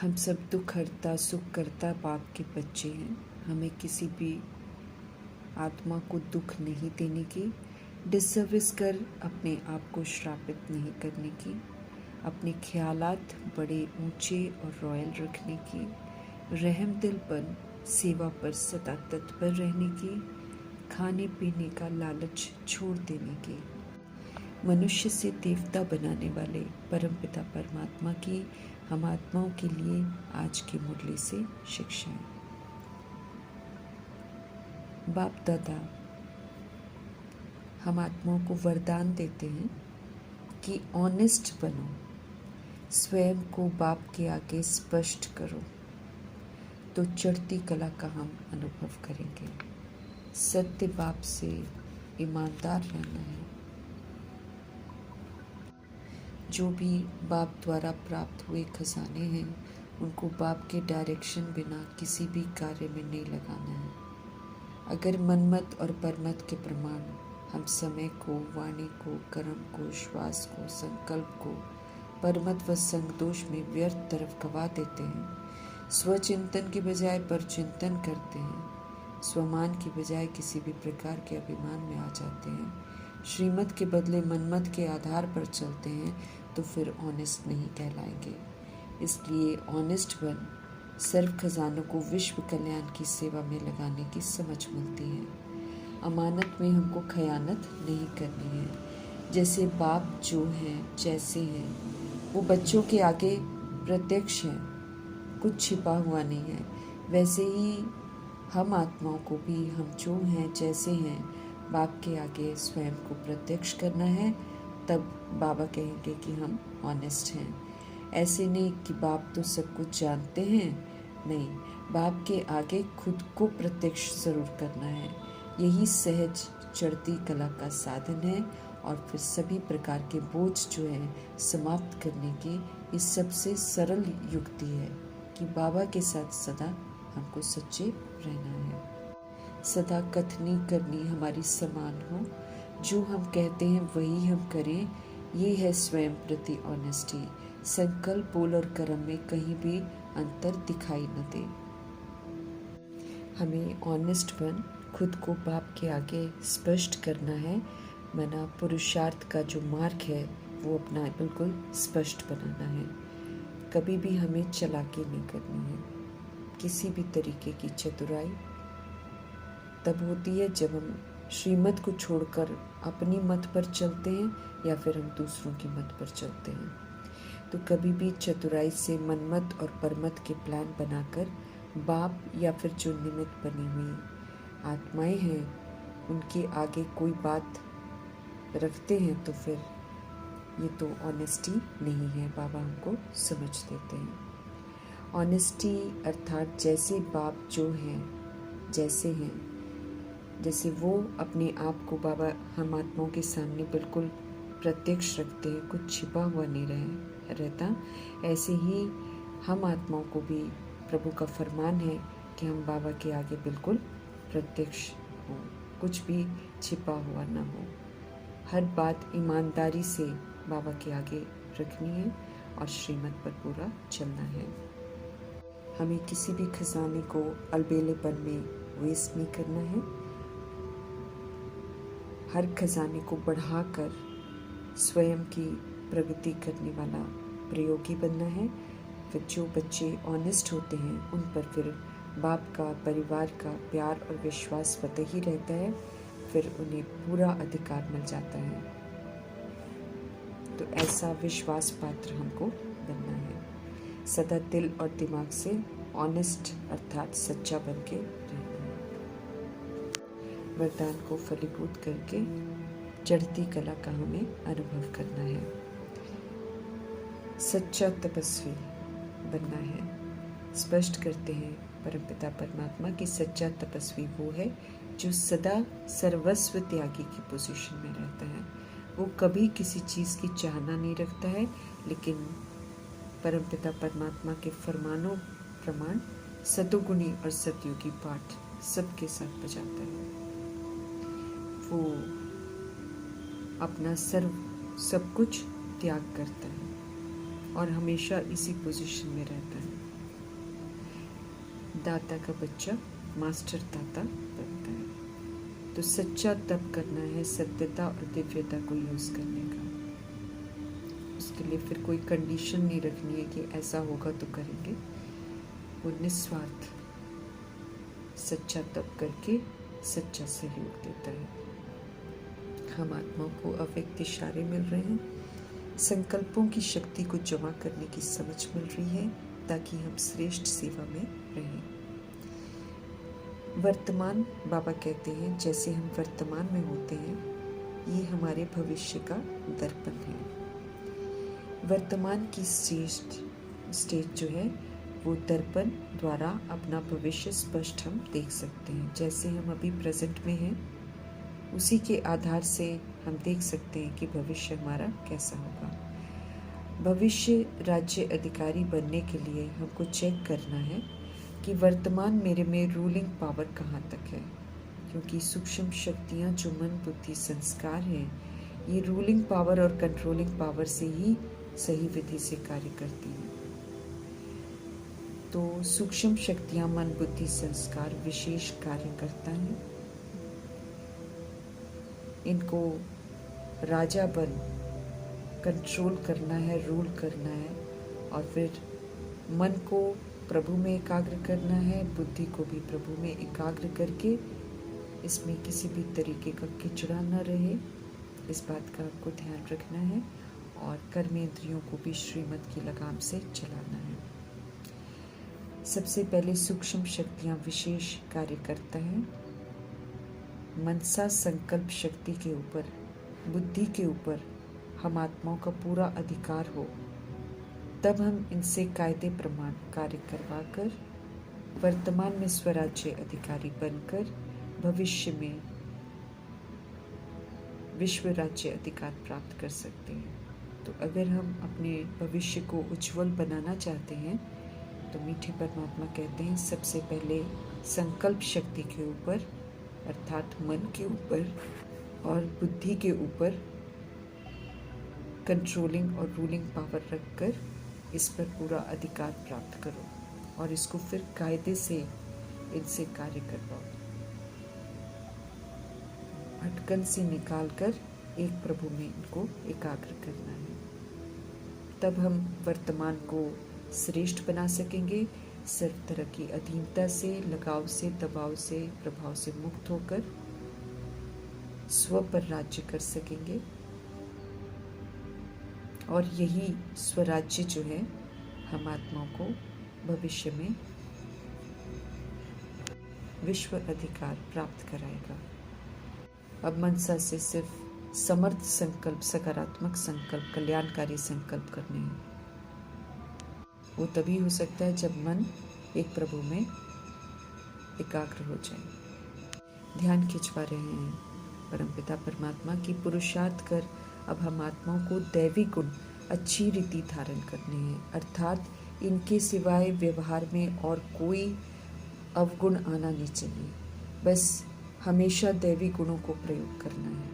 हम सब दुख हरता सुख करता बाप के बच्चे हैं। हमें किसी भी आत्मा को दुख नहीं देने की, डिसर्विस कर अपने आप को श्रापित नहीं करने की, अपने ख्यालात बड़े ऊंचे और रॉयल रखने की, रहम दिलपन सेवा पर सदा तत्पर रहने की, खाने पीने का लालच छोड़ देने की, मनुष्य से देवता बनाने वाले परमपिता परमात्मा की हम आत्माओं के लिए आज की मुरली से शिक्षाएं। बाप दादा हम आत्माओं को वरदान देते हैं कि ऑनेस्ट बनो, स्वयं को बाप के आगे स्पष्ट करो, तो चढ़ती कला का हम अनुभव करेंगे। सत्य बाप से ईमानदार रहना है। जो भी बाप द्वारा प्राप्त हुए खजाने हैं उनको बाप के डायरेक्शन बिना किसी भी कार्य में नहीं लगाना है। अगर मनमत और परमत के प्रमाण हम समय को, वाणी को, कर्म को, श्वास को, संकल्प को परमत व संगदोष में व्यर्थ तरफ गवा देते हैं, स्वचिंतन के बजाय परचिंतन करते हैं, स्वमान की बजाय किसी भी प्रकार के अभिमान में आ जाते हैं, श्रीमत के बदले मनमत के आधार पर चलते हैं, तो फिर ऑनेस्ट नहीं कहलाएंगे। इसलिए ऑनेस्ट बन सर्व खजानों को विश्व कल्याण की सेवा में लगाने की समझ मिलती है। अमानत में हमको खयानत नहीं करनी है। जैसे बाप जो हैं जैसे हैं वो बच्चों के आगे प्रत्यक्ष हैं, कुछ छिपा हुआ नहीं है, वैसे ही हम आत्माओं को भी हम जो हैं जैसे हैं बाप के आगे स्वयं को प्रत्यक्ष करना है। तब बाबा कहेंगे कि हम ऑनेस्ट हैं। ऐसे नहीं कि बाप तो सब कुछ जानते हैं, नहीं, बाप के आगे खुद को प्रत्यक्ष जरूर करना है। यही सहज चढ़ती कला का साधन है और फिर सभी प्रकार के बोझ जो है समाप्त करने की ये सबसे सरल युक्ति है कि बाबा के साथ सदा हमको सच्चे रहना है। सदा कथनी करनी हमारी समान हो, जो हम कहते हैं वही हम करें, ये है स्वयं प्रति ऑनेस्टी। संकल्प, बोल और कर्म में कहीं भी अंतर दिखाई न दे। हमें ऑनेस्ट बन खुद को बाप के आगे स्पष्ट करना है। मना पुरुषार्थ का जो मार्ग है वो अपना बिल्कुल स्पष्ट बनाना है। कभी भी हमें चालाकी नहीं करनी है। किसी भी तरीके की चतुराई तब होती है जब हम श्रीमत को छोड़कर अपनी मत पर चलते हैं या फिर हम दूसरों की मत पर चलते हैं। तो कभी भी चतुराई से मनमत और परमत के प्लान बनाकर बाप या फिर जो निमित्त बनी हुई आत्माएं हैं उनके आगे कोई बात रखते हैं तो फिर ये तो ऑनेस्टी नहीं है। बाबा हमको समझ देते हैं। ऑनेस्टी अर्थात जैसे बाप जो हैं जैसे हैं, जैसे वो अपने आप को बाबा हम आत्माओं के सामने बिल्कुल प्रत्यक्ष रखते हैं, कुछ छिपा हुआ नहीं रहता, ऐसे ही हम आत्माओं को भी प्रभु का फरमान है कि हम बाबा के आगे बिल्कुल प्रत्यक्ष हों, कुछ भी छिपा हुआ ना हो। हर बात ईमानदारी से बाबा के आगे रखनी है और श्रीमत पर पूरा चलना है। हमें किसी भी खजाने को अलबेलेपन में वेस्ट नहीं करना है। हर खजाने को बढ़ाकर स्वयं की प्रगति करने वाला प्रयोगी बनना है। फिर जो बच्चे ऑनेस्ट होते हैं उन पर फिर बाप का, परिवार का प्यार और विश्वास स्वतः ही रहता है, फिर उन्हें पूरा अधिकार मिल जाता है। तो ऐसा विश्वास पात्र हमको बनना है। सदा दिल और दिमाग से ऑनेस्ट अर्थात सच्चा बन के रहना है। वरदान को फलीभूत करके चढ़ती कला का हमें अनुभव करना है। सच्चा तपस्वी बनना है। स्पष्ट करते हैं परमपिता परमात्मा की सच्चा तपस्वी वो है जो सदा सर्वस्व त्यागी की पोजीशन में रहता है। वो कभी किसी चीज़ की चाहना नहीं रखता है, लेकिन परमपिता परमात्मा के फरमानों प्रमाण सतोगुणी और सतयुगी पाठ सबके साथ बजाता है। वो अपना सब कुछ त्याग करता है और हमेशा इसी पोजीशन में रहता है। दाता का बच्चा मास्टर दाता बनता है। तो सच्चा तप करना है सत्यता और दिव्यता को यूज़ करने का। उसके लिए फिर कोई कंडीशन नहीं रखनी है कि ऐसा होगा तो करेंगे। वो निस्वार्थ सच्चा तप करके सच्चा सहयोग देता है। हम आत्माओं को अव्यक्त इशारे मिल रहे हैं, संकल्पों की शक्ति को जमा करने की समझ मिल रही है ताकि हम श्रेष्ठ सेवा में रहें। वर्तमान बाबा कहते हैं जैसे हम वर्तमान में होते हैं, ये हमारे भविष्य का दर्पण है। वर्तमान की स्टेज जो है वो दर्पण द्वारा अपना भविष्य स्पष्ट हम देख सकते हैं। जैसे हम अभी प्रेजेंट में हैं, उसी के आधार से हम देख सकते हैं कि भविष्य हमारा कैसा होगा। भविष्य राज्य अधिकारी बनने के लिए हमको चेक करना है कि वर्तमान मेरे में रूलिंग पावर कहाँ तक है, क्योंकि सूक्ष्म शक्तियाँ जो मन बुद्धि संस्कार हैं, ये रूलिंग पावर और कंट्रोलिंग पावर से ही सही विधि से कार्य करती हैं। तो सूक्ष्म शक्तियाँ मन बुद्धि संस्कार विशेष कार्य करता है। इनको राजा बन कंट्रोल करना है, रूल करना है, और फिर मन को प्रभु में एकाग्र करना है, बुद्धि को भी प्रभु में एकाग्र करके इसमें किसी भी तरीके का किचड़ा न रहे, इस बात का आपको ध्यान रखना है। और कर्मेंद्रियों को भी श्रीमत की लगाम से चलाना है। सबसे पहले सूक्ष्म शक्तियाँ विशेष कार्य करता है। मनसा संकल्प शक्ति के ऊपर, बुद्धि के ऊपर हम आत्माओं का पूरा अधिकार हो, तब हम इनसे कायदे प्रमाण कार्य करवाकर वर्तमान में स्वराज्य अधिकारी बनकर भविष्य में विश्व राज्य अधिकार प्राप्त कर सकते हैं। तो अगर हम अपने भविष्य को उज्जवल बनाना चाहते हैं तो मीठे परमात्मा कहते हैं सबसे पहले संकल्प शक्ति के ऊपर अर्थात मन के ऊपर और बुद्धि के ऊपर कंट्रोलिंग और रूलिंग पावर रखकर इस पर पूरा अधिकार प्राप्त करो और इसको फिर कायदे से इनसे कार्य करवाओ। भटकन से निकालकर एक प्रभु में इनको एकाग्र करना है, तब हम वर्तमान को श्रेष्ठ बना सकेंगे। सर्व तरह की अधीनता से, लगाव से, दबाव से, प्रभाव से मुक्त होकर स्व पर राज्य कर सकेंगे। और यही स्वराज्य जो है हम आत्माओं को भविष्य में विश्व अधिकार प्राप्त कराएगा। अब मनसा से सिर्फ समर्थ संकल्प, सकारात्मक संकल्प, कल्याणकारी संकल्प करने हैं। वो तभी हो सकता है जब मन एक प्रभु में एकाग्र हो जाए। ध्यान खिंचवा रहे हैं परमपिता परमात्मा की पुरुषार्थ कर अब हम आत्माओं को दैवी गुण अच्छी रीति धारण करने हैं, अर्थात इनके सिवाय व्यवहार में और कोई अवगुण आना नहीं चाहिए। बस हमेशा दैवी गुणों को प्रयोग करना है,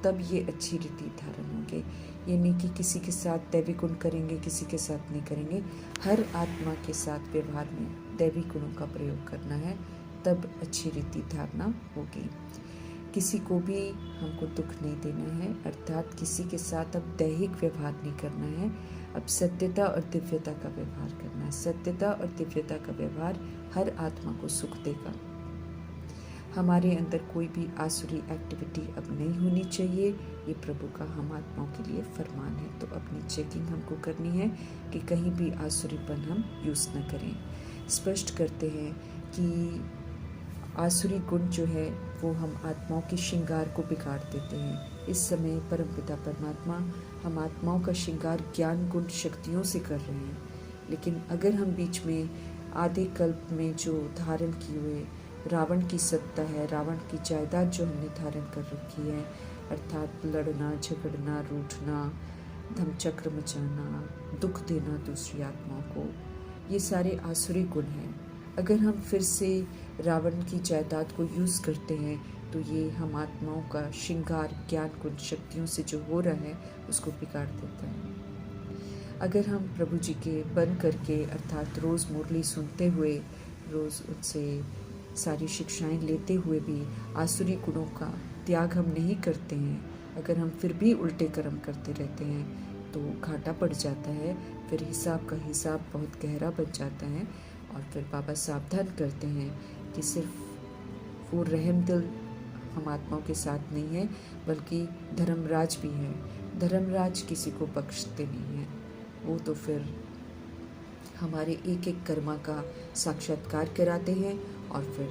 तब ये अच्छी रीति धारण होंगे। ये नहीं कि किसी के साथ दैवी गुण करेंगे, किसी के साथ नहीं करेंगे। हर आत्मा के साथ व्यवहार में दैवी गुणों का प्रयोग करना है, तब अच्छी रीति धारणा होगी। किसी को भी हमको दुख नहीं देना है, अर्थात किसी के साथ अब दैहिक व्यवहार नहीं करना है, अब सत्यता और दिव्यता का व्यवहार करना है। सत्यता और दिव्यता का व्यवहार हर आत्मा को सुख देगा। हमारे अंदर कोई भी आसुरी एक्टिविटी अब नहीं होनी चाहिए, ये प्रभु का हम आत्माओं के लिए फरमान है। तो अपनी चेकिंग हमको करनी है कि कहीं भी आसुरीपन हम यूज़ न करें। स्पष्ट करते हैं कि आसुरी गुण जो है वो हम आत्माओं के श्रृंगार को बिगाड़ देते हैं। इस समय परमपिता परमात्मा हम आत्माओं का श्रृंगार ज्ञान गुण शक्तियों से कर रहे हैं, लेकिन अगर हम बीच में आधे कल्प में जो धारण किए हुए रावण की सत्ता है, रावण की जायदाद जो हमने धारण कर रखी है, अर्थात लड़ना, झगड़ना, रूठना, धमचक्र मचाना, दुख देना दूसरी आत्माओं को, ये सारे आसुरी गुण हैं। अगर हम फिर से रावण की जायदाद को यूज़ करते हैं तो ये हम आत्माओं का श्रृंगार ज्ञान गुण शक्तियों से जो हो रहा है उसको बिगाड़ देता है। अगर हम प्रभु जी के बन करके अर्थात रोज़ मुरली सुनते हुए रोज़ उनसे सारी शिक्षाएं लेते हुए भी आसुरी गुणों का त्याग हम नहीं करते हैं, अगर हम फिर भी उल्टे कर्म करते रहते हैं तो घाटा पड़ जाता है। फिर हिसाब का हिसाब बहुत गहरा बन जाता है। और फिर बाबा सावधान करते हैं कि सिर्फ वो रहम दिल हम आत्माओं के साथ नहीं है, बल्कि धर्मराज भी है। धर्मराज किसी को बख्शते नहीं हैं, वो तो फिर हमारे एक एक कर्मा का साक्षात्कार कराते हैं और फिर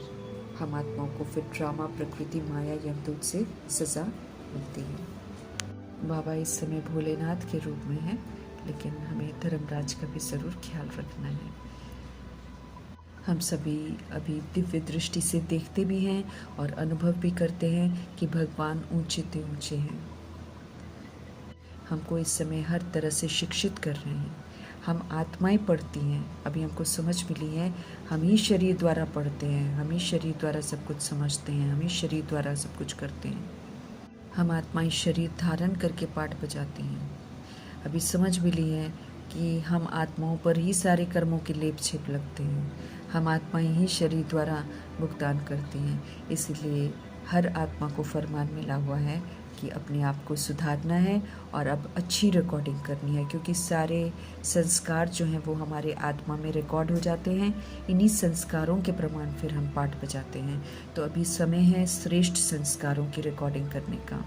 हम आत्माओं को फिर ड्रामा, प्रकृति, माया, यमदूत से सज़ा मिलती है। बाबा इस समय भोलेनाथ के रूप में हैं, लेकिन हमें धर्मराज का भी ज़रूर ख्याल रखना है। हम सभी अभी दिव्य दृष्टि से देखते भी हैं और अनुभव भी करते हैं कि भगवान ऊंचे से ऊंचे हैं। हमको इस समय हर तरह से शिक्षित कर रहे हैं। हम आत्माएं पढ़ती हैं, अभी हमको समझ मिली है, हम ही शरीर द्वारा पढ़ते हैं, हम ही शरीर द्वारा सब कुछ समझते हैं, हम ही शरीर द्वारा सब कुछ करते हैं। हम आत्माएं शरीर धारण करके पाठ बजाती हैं। अभी समझ मिली है कि हम आत्माओं पर ही सारे कर्मों के लेप छेप लगते हैं। हम आत्माएं ही शरीर द्वारा भुगतान करती हैं। इसलिए हर आत्मा को फरमान मिला हुआ है कि अपने आप को सुधारना है और अब अच्छी रिकॉर्डिंग करनी है, क्योंकि सारे संस्कार जो हैं वो हमारे आत्मा में रिकॉर्ड हो जाते हैं। इन्हीं संस्कारों के प्रमाण फिर हम पाठ बजाते हैं। तो अभी समय है श्रेष्ठ संस्कारों की रिकॉर्डिंग करने का।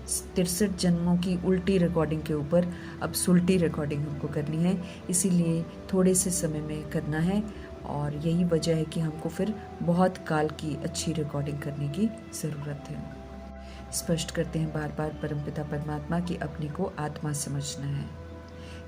63 जन्मों की उल्टी रिकॉर्डिंग के ऊपर अब सुलटी रिकॉर्डिंग हमको करनी है, इसीलिए थोड़े से समय में करना है। और यही वजह है कि हमको फिर बहुत काल की अच्छी रिकॉर्डिंग करने की ज़रूरत है। स्पष्ट करते हैं बार बार परमपिता परमात्मा कि अपने को आत्मा समझना है।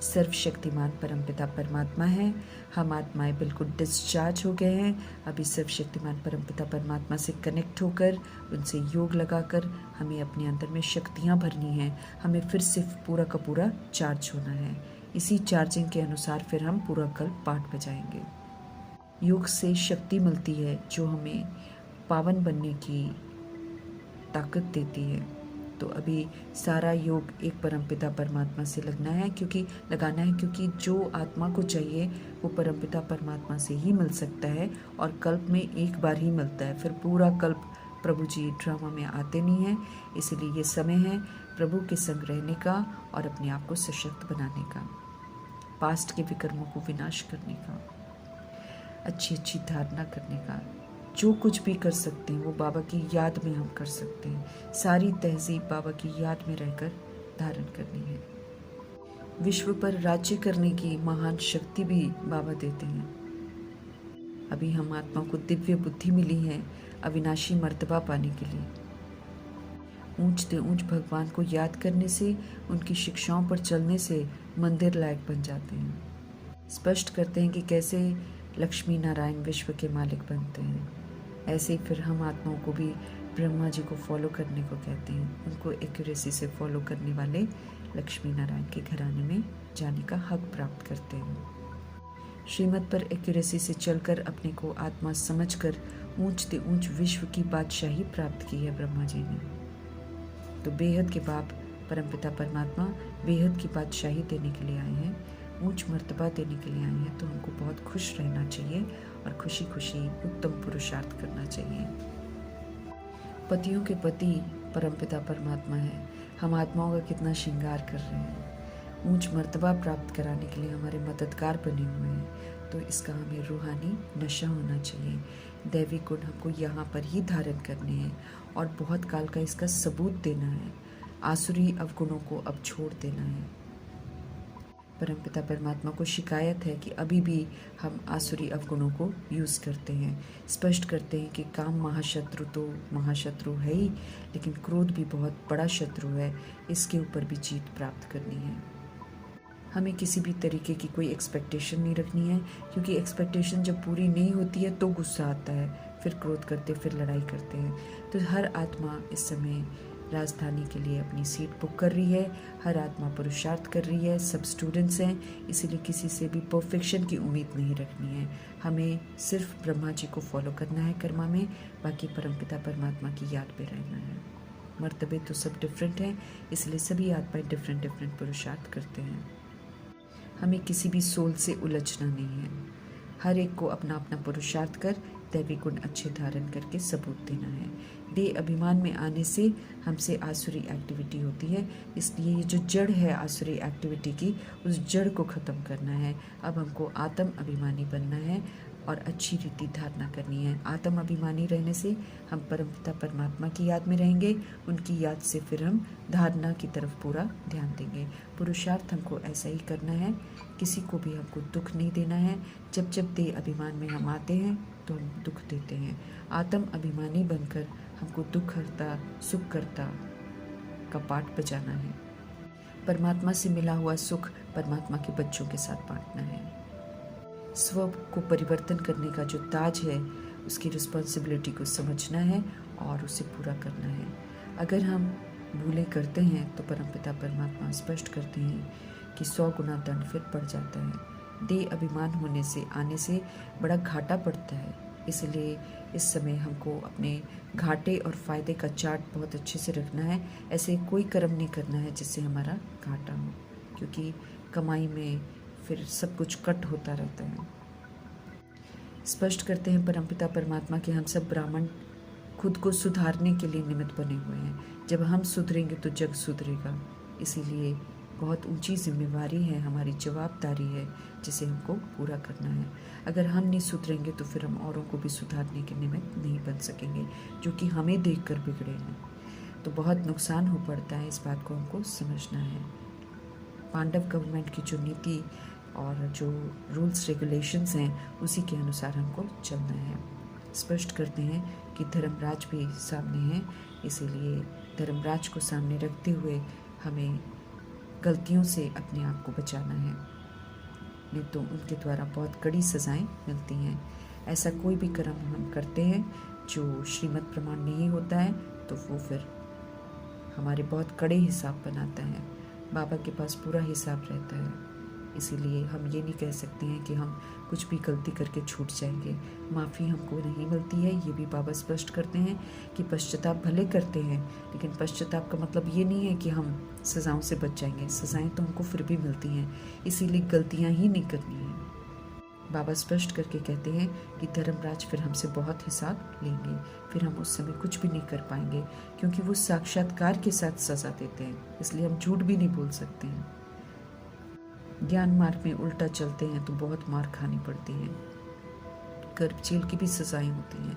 सर्वशक्तिमान परमपिता परमात्मा है। हम आत्माएं बिल्कुल डिस्चार्ज हो गए हैं। अभी सर्वशक्तिमान परमपिता परमात्मा से कनेक्ट होकर, उनसे योग लगाकर हमें अपने अंदर में शक्तियाँ भरनी हैं। हमें फिर से पूरा का पूरा चार्ज होना है। इसी चार्जिंग के अनुसार फिर हम पूरा कल पाठ बजाएंगे। योग से शक्ति मिलती है जो हमें पावन बनने की ताकत देती है। तो अभी सारा योग एक परमपिता परमात्मा से लगाना है, क्योंकि जो आत्मा को चाहिए वो परमपिता परमात्मा से ही मिल सकता है और कल्प में एक बार ही मिलता है। फिर पूरा कल्प प्रभु जी ड्रामा में आते नहीं हैं। इसलिए ये समय है प्रभु के संग रहने का और अपने आप को सशक्त बनाने का, पास्ट के विकर्मों को विनाश करने का, अच्छी अच्छी धारणा करने का। जो कुछ भी कर सकते हैं वो बाबा की याद में हम कर सकते हैं। सारी तहजीब बाबा की याद में रहकर धारण करनी है। विश्व पर राज्य करने की महान शक्ति भी बाबा देते हैं। अभी हम आत्मा को दिव्य बुद्धि मिली है अविनाशी मर्तबा पाने के लिए। ऊंच से ऊंच भगवान को याद करने से, उनकी शिक्षाओं पर चलने से मंदिर लायक बन जाते हैं। स्पष्ट करते हैं कि कैसे लक्ष्मी नारायण विश्व के मालिक बनते हैं, ऐसे ही फिर हम आत्माओं को भी ब्रह्मा जी को फॉलो करने को कहते हैं। उनको एक्यूरेसी से फॉलो करने वाले लक्ष्मी नारायण के घराने में जाने का हक प्राप्त करते हैं। श्रीमत पर एक्यूरेसी से चलकर अपने को आत्मा समझकर ऊंच से ऊंच विश्व की बादशाही प्राप्त की है ब्रह्मा जी ने। तो बेहद के बाप परमपिता परमात्मा बेहद की बादशाही देने के लिए आए हैं, ऊंच मर्तबा देने के लिए आए हैं। तो हमको बहुत खुश रहना चाहिए और खुशी खुशी उत्तम पुरुषार्थ करना चाहिए। पतियों के पति परमपिता परमात्मा है। हम आत्माओं का कितना श्रृंगार कर रहे हैं, ऊंच मर्तबा प्राप्त कराने के लिए हमारे मददगार बने हुए हैं। तो इसका हमें रूहानी नशा होना चाहिए। दैवी गुण हमको यहाँ पर ही धारण करने हैं और बहुत काल का इसका सबूत देना है। आसुरी अवगुणों को अब छोड़ देना है। परमपिता परमात्मा को शिकायत है कि अभी भी हम आसुरी अवगुणों को यूज़ करते हैं। स्पष्ट करते हैं कि काम महाशत्रु तो महाशत्रु है ही, लेकिन क्रोध भी बहुत बड़ा शत्रु है। इसके ऊपर भी जीत प्राप्त करनी है। हमें किसी भी तरीके की कोई एक्सपेक्टेशन नहीं रखनी है, क्योंकि एक्सपेक्टेशन जब पूरी नहीं होती है तो गुस्सा आता है, फिर क्रोध करते, फिर लड़ाई करते हैं। तो हर आत्मा इस समय राजधानी के लिए अपनी सीट बुक कर रही है। हर आत्मा पुरुषार्थ कर रही है। सब स्टूडेंट्स हैं, इसीलिए किसी से भी परफेक्शन की उम्मीद नहीं रखनी है। हमें सिर्फ ब्रह्मा जी को फॉलो करना है कर्मा में, बाकी परमपिता परमात्मा की याद में रहना है। मर्तबे तो सब डिफरेंट हैं, इसलिए सभी आत्माएं डिफरेंट डिफरेंट पुरुषार्थ करते हैं। हमें किसी भी सोल से उलझना नहीं है। हर एक को अपना अपना पुरुषार्थ कर दैवी गुण अच्छे धारण करके सबूत देना है। देह अभिमान में आने से हमसे आसुरी एक्टिविटी होती है, इसलिए ये जो जड़ है आसुरी एक्टिविटी की, उस जड़ को ख़त्म करना है। अब हमको आत्म अभिमानी बनना है और अच्छी रीति धारणा करनी है। आत्म अभिमानी रहने से हम परमपिता परमात्मा की याद में रहेंगे, उनकी याद से फिर हम धारणा की तरफ पूरा ध्यान देंगे। पुरुषार्थ हमको ऐसा ही करना है, किसी को भी हमको दुख नहीं देना है। जब जब देह अभिमान में हम आते हैं तो हम दुख देते हैं। आत्म अभिमानी बनकर हमको दुख हरता सुख करता का पाठ बजाना है। परमात्मा से मिला हुआ सुख परमात्मा के बच्चों के साथ बांटना है। स्व को परिवर्तन करने का जो ताज है उसकी रिस्पॉन्सिबिलिटी को समझना है और उसे पूरा करना है। अगर हम भूलें करते हैं तो परमपिता परमात्मा स्पष्ट करते हैं कि 100 गुना दंड फिर पड़ जाता है। देह अभिमान होने से आने से बड़ा घाटा पड़ता है, इसलिए इस समय हमको अपने घाटे और फ़ायदे का चार्ट बहुत अच्छे से रखना है। ऐसे कोई कर्म नहीं करना है जिससे हमारा घाटा हो, क्योंकि कमाई में फिर सब कुछ कट होता रहता है। स्पष्ट करते हैं परमपिता परमात्मा कि हम सब ब्राह्मण खुद को सुधारने के लिए निमित्त बने हुए हैं। जब हम सुधरेंगे तो जग सुधरेगा, इसीलिए बहुत ऊंची जिम्मेवारी है, हमारी जवाबदारी है जिसे हमको पूरा करना है। अगर हम नहीं सुधरेंगे तो फिर हम औरों को भी सुधारने के निमित्त नहीं बन सकेंगे, जो कि हमें देखकर बिगड़े हैं तो बहुत नुकसान हो पड़ता है। इस बात को हमको समझना है। पांडव गवर्नमेंट की जो नीति और जो रूल्स रेगुलेशंस हैं उसी के अनुसार हमको चलना है। स्पष्ट करते हैं कि धर्मराज भी सामने हैं, इसीलिए धर्मराज को सामने रखते हुए हमें गलतियों से अपने आप को बचाना है, नहीं तो उनके द्वारा बहुत कड़ी सज़ाएं मिलती हैं। ऐसा कोई भी कर्म हम करते हैं जो श्रीमद् प्रमाण नहीं होता है तो वो फिर हमारे बहुत कड़े हिसाब बनाता है। बाबा के पास पूरा हिसाब रहता है, इसीलिए हम ये नहीं कह सकते हैं कि हम कुछ भी गलती करके छूट जाएंगे। माफ़ी हमको नहीं मिलती है, ये भी बाबा स्पष्ट करते हैं कि पश्चाताप भले करते हैं, लेकिन पश्चाताप का मतलब ये नहीं है कि हम सज़ाओं से बच जाएंगे। सज़ाएं तो हमको फिर भी मिलती हैं, इसीलिए गलतियां ही नहीं करनी है। बाबा स्पष्ट करके कहते हैं कि धर्मराज फिर हमसे बहुत हिसाब लेंगे, फिर हम उस समय कुछ भी नहीं कर पाएंगे, क्योंकि वो साक्षात्कार के साथ सज़ा देते हैं, इसलिए हम झूठ भी नहीं बोल सकते हैं। ज्ञान मार्ग में उल्टा चलते हैं तो बहुत मार खानी पड़ती है। गर्भ जेल की भी सजाएं होती हैं।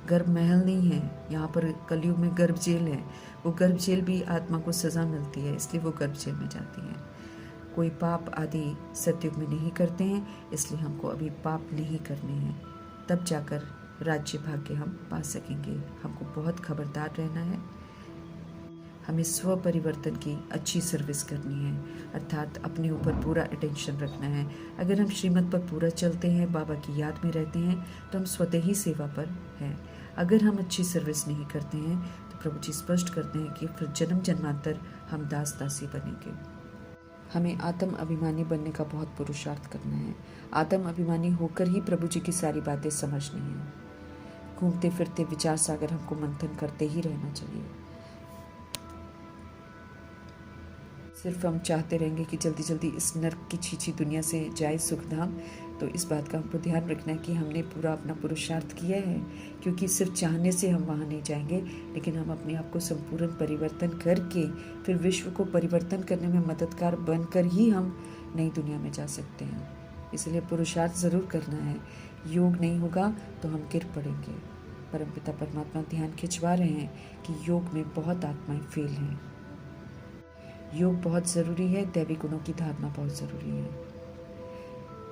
गर्भ महल नहीं है, यहाँ पर कलयुग में गर्भ जेल है। वो गर्भ जेल भी आत्मा को सज़ा मिलती है, इसलिए वो गर्भ जेल में जाती है। कोई पाप आदि सतयुग में नहीं करते हैं, इसलिए हमको अभी पाप नहीं करने हैं, तब जाकर राज्य भाग्य हम पा सकेंगे। हमको बहुत खबरदार रहना है। हमें स्व परिवर्तन की अच्छी सर्विस करनी है, अर्थात अपने ऊपर पूरा अटेंशन रखना है। अगर हम श्रीमत पर पूरा चलते हैं, बाबा की याद में रहते हैं, तो हम स्वतः ही सेवा पर हैं। अगर हम अच्छी सर्विस नहीं करते हैं तो प्रभु जी स्पष्ट करते हैं कि फिर जन्म जन्मांतर हम दास दासी बनेंगे। हमें आत्म अभिमानी बनने का बहुत पुरुषार्थ करना है। आत्म अभिमानी होकर ही प्रभु जी की सारी बातें समझनी है। घूमते फिरते विचार सागर हमको मंथन करते ही रहना चाहिए। सिर्फ हम चाहते रहेंगे कि जल्दी जल्दी इस नर्क की छीछी दुनिया से जाए सुखधाम, तो इस बात का हमको ध्यान रखना है कि हमने पूरा अपना पुरुषार्थ किया है, क्योंकि सिर्फ चाहने से हम वहाँ नहीं जाएंगे, लेकिन हम अपने आप को संपूर्ण परिवर्तन करके फिर विश्व को परिवर्तन करने में मददगार बनकर ही हम नई दुनिया में जा सकते हैं। इसलिए पुरुषार्थ ज़रूर करना है। योग नहीं होगा तो हम गिर पड़ेंगे। परमपिता परमात्मा ध्यान खिंचवा रहे हैं कि योग में बहुत आत्माएं फेल हैं। योग बहुत ज़रूरी है, दैवी गुणों की धारणा बहुत ज़रूरी है।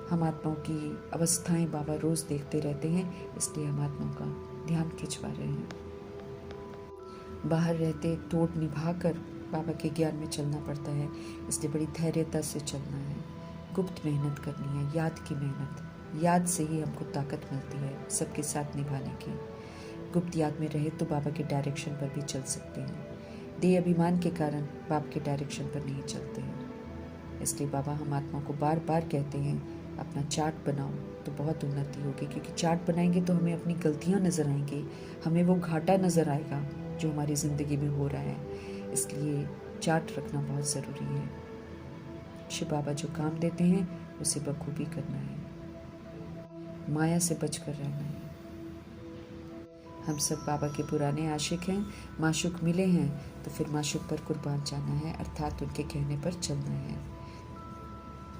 हम आत्माओं की अवस्थाएं बाबा रोज़ देखते रहते हैं, इसलिए हम आत्माओं का ध्यान खिंचवा रहे हैं। बाहर रहते तोड़ निभाकर बाबा के ज्ञान में चलना पड़ता है, इसलिए बड़ी धैर्यता से चलना है। गुप्त मेहनत करनी है, याद की मेहनत। याद से ही हमको ताकत मिलती है सबके साथ निभाने की। गुप्त याद में रहे तो बाबा के डायरेक्शन पर भी चल सकते हैं। देह अभिमान के कारण बाप के डायरेक्शन पर नहीं चलते हैं, इसलिए बाबा हम आत्मा को बार बार कहते हैं अपना चार्ट बनाओ तो बहुत उन्नति होगी, क्योंकि चार्ट बनाएंगे तो हमें अपनी गलतियां नज़र आएंगी, हमें वो घाटा नज़र आएगा जो हमारी ज़िंदगी में हो रहा है। इसलिए चार्ट रखना बहुत ज़रूरी है। शिव बाबा जो काम देते हैं उसे बखूबी करना है। माया से बचकर रहना है। हम सब बाबा के पुराने आशिक हैं, माशूक मिले हैं तो फिर माशूक पर कुर्बान जाना है, अर्थात उनके कहने पर चलना है।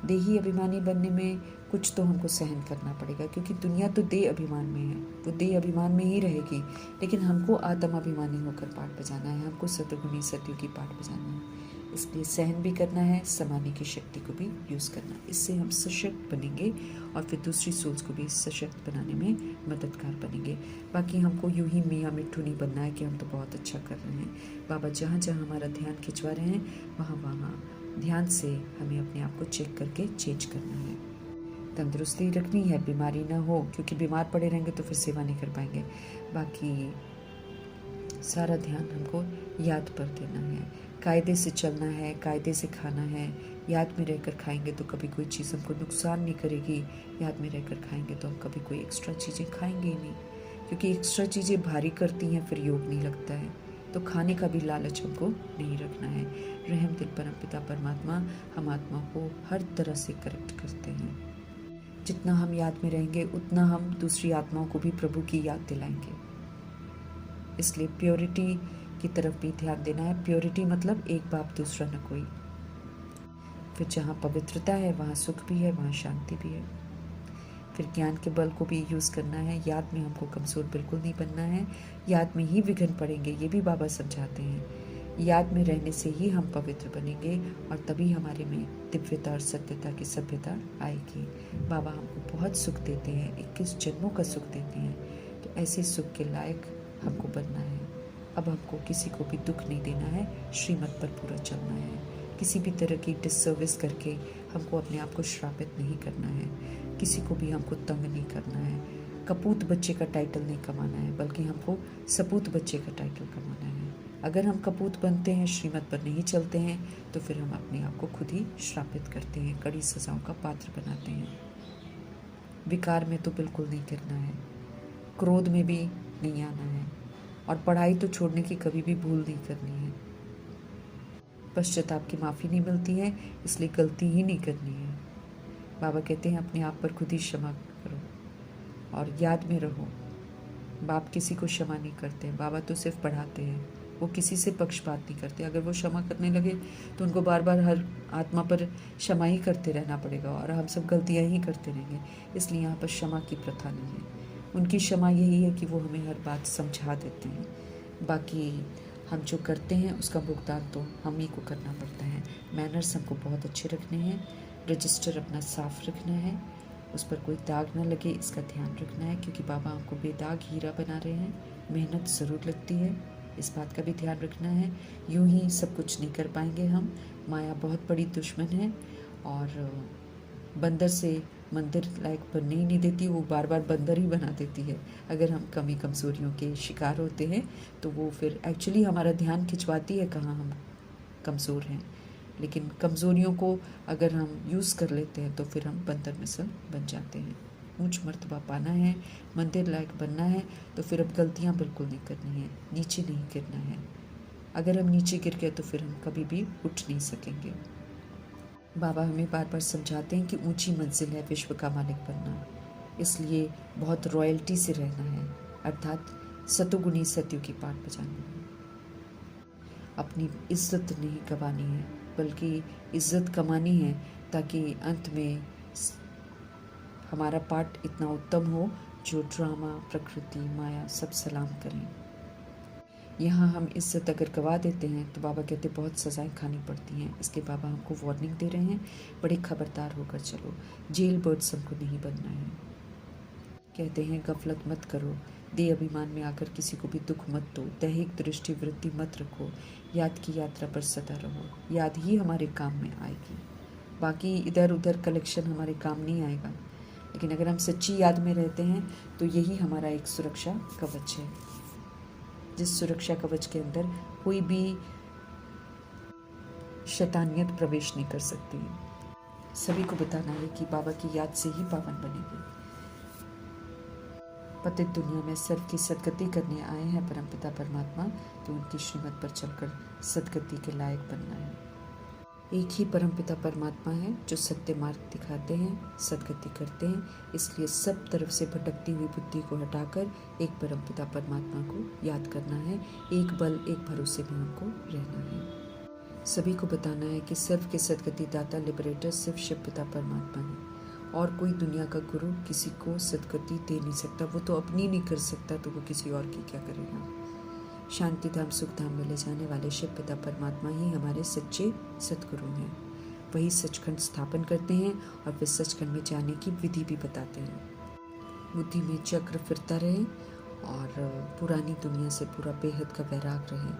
देही अभिमानी बनने में कुछ तो हमको सहन करना पड़ेगा, क्योंकि दुनिया तो देह अभिमान में है, वो देह अभिमान में ही रहेगी। लेकिन हमको आत्म अभिमानी होकर पाठ बजाना है, हमको सतगुणी सत्यों की पाठ बजाना है। इसलिए सहन भी करना है, समाने की शक्ति को भी यूज़ करना। इससे हम सशक्त बनेंगे और फिर दूसरी सोल्स को भी सशक्त बनाने में मददगार बनेंगे। बाकी हमको यूं ही मियाँ मिट्ठू नहीं बनना है कि हम तो बहुत अच्छा कर रहे हैं। बाबा जहाँ जहाँ हमारा ध्यान खिंचवा रहे हैं वहाँ वहाँ ध्यान से हमें अपने आप को चेक करके चेंज करना है। तंदुरुस्ती रखनी है, बीमारी ना हो, क्योंकि बीमार पड़े रहेंगे तो फिर सेवा नहीं कर पाएंगे। बाकी सारा ध्यान हमको याद पर देना है, कायदे से चलना है, कायदे से खाना है। याद में रहकर खाएंगे तो कभी कोई चीज़ हमको नुकसान नहीं करेगी, याद में रहकर खाएंगे तो हम कभी कोई एक्स्ट्रा चीज़ें खाएंगे ही नहीं, क्योंकि एक्स्ट्रा चीज़ें भारी करती हैं, फिर योग नहीं लगता है। तो खाने का भी लालच हमको नहीं रखना है। रहम दिल परमपिता परमात्मा हम आत्मा को हर तरह से करेक्ट करते हैं। जितना हम याद में रहेंगे उतना हम दूसरी आत्माओं को भी प्रभु की याद दिलाएंगे। इसलिए प्योरिटी की तरफ भी ध्यान देना है। प्योरिटी मतलब एक बाप दूसरा न कोई। फिर जहाँ पवित्रता है वहाँ सुख भी है, वहाँ शांति भी है। फिर ज्ञान के बल को भी यूज़ करना है। याद में हमको कमज़ोर बिल्कुल नहीं बनना है, याद में ही विघ्न पड़ेंगे, ये भी बाबा समझाते हैं। याद में रहने से ही हम पवित्र बनेंगे और तभी हमारे में दिव्यता और सत्यता की सभ्यता आएगी। बाबा हमको बहुत सुख देते हैं, 21 जन्मों का सुख देते हैं, तो ऐसे सुख के लायक हमको बनना है। अब हमको किसी को भी दुख नहीं देना है, श्रीमत पर पूरा चलना है। किसी भी तरह की डिससर्विस करके हमको अपने आप को श्रापित नहीं करना है, किसी को भी हमको तंग नहीं करना है। कपूत बच्चे का टाइटल नहीं कमाना है, बल्कि हमको सपूत बच्चे का टाइटल कमाना है। अगर हम कपूत बनते हैं, श्रीमत पर नहीं चलते हैं, तो फिर हम अपने आप को खुद ही श्रापित करते हैं, कड़ी सजाओं का पात्र बनाते हैं। विकार में तो बिल्कुल नहीं करना है, क्रोध में भी नहीं आना है, और पढ़ाई तो छोड़ने की कभी भी भूल नहीं करनी है। पश्चाताप की माफ़ी नहीं मिलती है, इसलिए गलती ही नहीं करनी है। बाबा कहते हैं अपने आप पर खुद ही क्षमा करो और याद में रहो, बाप किसी को क्षमा नहीं करते हैं, बाबा तो सिर्फ पढ़ाते हैं, वो किसी से पक्षपात नहीं करते। अगर वो क्षमा करने लगे तो उनको बार बार हर आत्मा पर क्षमा ही करते रहना पड़ेगा और हम सब गलतियाँ ही करते रहेंगे। इसलिए यहाँ पर क्षमा की प्रथा नहीं है। उनकी क्षमा यही है कि वो हमें हर बात समझा देते हैं। बाकी हम जो करते हैं उसका भुगतान तो हम ही को करना पड़ता है। मैनर्स हमको बहुत अच्छे रखने हैं, रजिस्टर अपना साफ रखना है, उस पर कोई दाग न लगे इसका ध्यान रखना है, क्योंकि बाबा हमको बेदाग हीरा बना रहे हैं। मेहनत ज़रूर लगती है, इस बात का भी ध्यान रखना है। यूं ही सब कुछ नहीं कर पाएंगे हम। माया बहुत बड़ी दुश्मन है और बंदर से मंदिर लायक बनने ही नहीं देती, वो बार बार बंदर ही बना देती है। अगर हम कमी कमज़ोरियों के शिकार होते हैं तो वो फिर एक्चुअली हमारा ध्यान खिंचवाती है कहाँ हम कमज़ोर हैं। लेकिन कमज़ोरियों को अगर हम यूज़ कर लेते हैं तो फिर हम बंदर मिसल बन जाते हैं। ऊंच मर्तबा पाना है, मंदिर लायक बनना है, तो फिर अब गलतियाँ बिल्कुल नहीं करनी है, नीचे नहीं गिरना है। अगर हम नीचे गिर गए तो फिर हम कभी भी उठ नहीं सकेंगे। बाबा हमें बार बार समझाते हैं कि ऊंची मंजिल है विश्व का मालिक बनना, इसलिए बहुत रॉयल्टी से रहना है, अर्थात सतोगुणी सत्यों की पाठ बजानी है। अपनी इज्जत नहीं गंवानी है, बल्कि इज्जत कमानी है, ताकि अंत में हमारा पाठ इतना उत्तम हो जो ड्रामा, प्रकृति, माया सब सलाम करें। यहाँ हम इज्जत अगर गवा देते हैं तो बाबा कहते बहुत सज़ाएं खानी पड़ती हैं। इसलिए बाबा हमको वार्निंग दे रहे हैं, बड़े खबरदार होकर चलो, जेल बर्ड्स हमको नहीं बनना है। कहते हैं गफलत मत करो, दे अभिमान में आकर किसी को भी दुख मत दो, दैहिक दृष्टि वृत्ति मत रखो, याद की यात्रा पर सदा रहो, याद ही हमारे काम में आएगी। बाकी इधर उधर कलेक्शन हमारे काम नहीं आएगा, लेकिन अगर हम सच्ची याद में रहते हैं तो यही हमारा एक सुरक्षा कवच है, जिस सुरक्षा कवच के अंदर कोई भी शैतानियत प्रवेश नहीं कर सकती। सभी को बताना है कि बाबा की याद से ही पावन बनेंगे। पतित दुनिया में सर्व की सदगति करने आए हैं परमपिता परमात्मा, तो उनकी श्रीमत पर चलकर सदगति के लायक बनना है। एक ही परमपिता परमात्मा है जो सत्य मार्ग दिखाते हैं, सद्गति करते हैं। इसलिए सब तरफ से भटकती हुई बुद्धि को हटाकर एक परमपिता परमात्मा को याद करना है। एक बल एक भरोसे में हमको रहना है। सभी को बताना है कि सर्व के सद्गति दाता लिबरेटर सिर्फ शिव पिता परमात्मा है, और कोई दुनिया का गुरु किसी को सद्गति दे नहीं सकता। वो तो अपनी नहीं कर सकता तो वो किसी और की क्या करेगा। शांति धाम सुख धाम में ले जाने वाले शिव पिता परमात्मा ही हमारे सच्चे सद्गुरु हैं। वही सचखंड स्थापन करते हैं और फिर सचखंड में जाने की विधि भी बताते हैं। बुद्धि में चक्र फिरता रहे और पुरानी दुनिया से पूरा बेहद का वैराग रहे,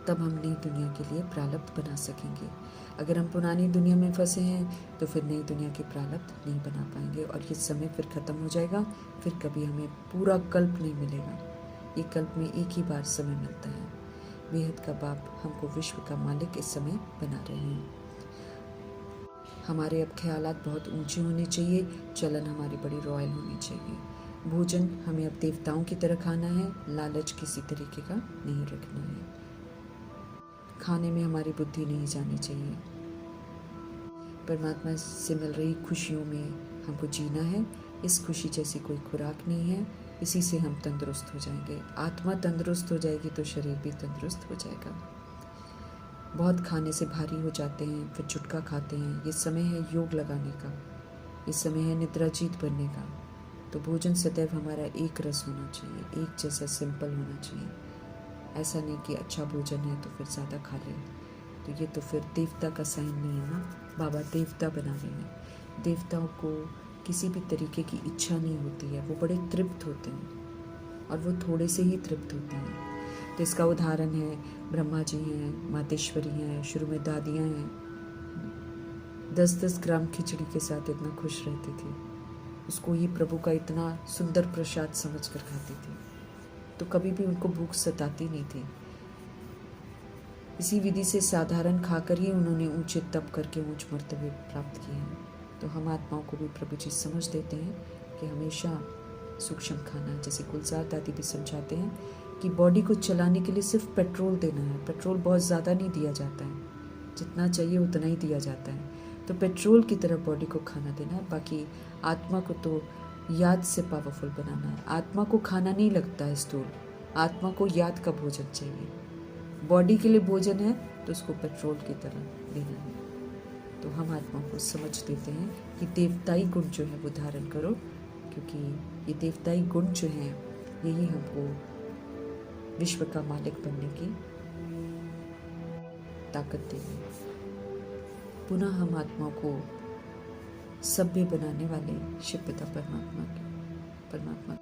तब हम नई दुनिया के लिए प्रारब्ध बना सकेंगे। अगर हम पुरानी दुनिया में फंसे हैं तो फिर नई दुनिया के प्रारब्ध नहीं बना पाएंगे और ये समय फिर ख़त्म हो जाएगा। फिर कभी हमें पूरा कल्प नहीं मिलेगा। ये कल्प में एक ही बार समय मिलता है। बेहद का बाप हमको विश्व का मालिक इस समय बना रहे हैं। हमारे अब ख्यालात बहुत ऊंचे होने चाहिए, चलन हमारी बड़ी रॉयल होनी चाहिए। भोजन हमें अब देवताओं की तरह खाना है, लालच किसी तरीके का नहीं रखना है। खाने में हमारी बुद्धि नहीं जानी चाहिए। परमात्मा से मिल रही खुशियों में हमको जीना है। इस खुशी जैसी कोई खुराक नहीं है। इसी से हम तंदुरुस्त हो जाएंगे। आत्मा तंदुरुस्त हो जाएगी तो शरीर भी तंदुरुस्त हो जाएगा। बहुत खाने से भारी हो जाते हैं, फिर चुटका खाते हैं। ये समय है योग लगाने का, ये समय है निद्राजीत बनने का। तो भोजन सदैव हमारा एक रस होना चाहिए, एक जैसा सिंपल होना चाहिए। ऐसा नहीं कि अच्छा भोजन है तो फिर ज़्यादा खा लें, तो ये तो फिर देवता का साइन नहीं है ना। बाबा देवता बना रहे हैं। देवताओं को किसी भी तरीके की इच्छा नहीं होती है, वो बड़े तृप्त होते हैं और वो थोड़े से ही तृप्त होते हैं। तो इसका उदाहरण है ब्रह्मा जी हैं, मातेश्वरी हैं, शुरू में दादियाँ हैं। 10-10 ग्राम खिचड़ी के साथ इतना खुश रहती थी, उसको ही प्रभु का इतना सुंदर प्रसाद समझ कर खाती थी, तो कभी भी उनको भूख सताती नहीं थी। इसी विधि से साधारण खाकर ही उन्होंने ऊंचे तप करके ऊंच मर्तबे प्राप्त किए हैं। तो हम आत्माओं को भी प्रभु जी समझ देते हैं कि हमेशा सूक्ष्म खाना, जैसे गुलजार दादी भी समझाते हैं कि बॉडी को चलाने के लिए सिर्फ पेट्रोल देना है। पेट्रोल बहुत ज़्यादा नहीं दिया जाता है, जितना चाहिए उतना ही दिया जाता है। तो पेट्रोल की तरह बॉडी को खाना देना है। बाकी आत्मा को तो याद से पावरफुल बनाना है। आत्मा को खाना नहीं लगता है स्थूल, आत्मा को याद का भोजन चाहिए। बॉडी के लिए भोजन है तो उसको पेट्रोल की तरह देना है। तो हम आत्मा को समझ देते हैं कि देवताई गुण जो है वो धारण करो, क्योंकि ये देवताई गुण जो हैं यही हमको विश्व का मालिक बनने की ताकत देंगे। पुनः हम आत्मा को सभ्य बनाने वाले शिव पिता परमात्मा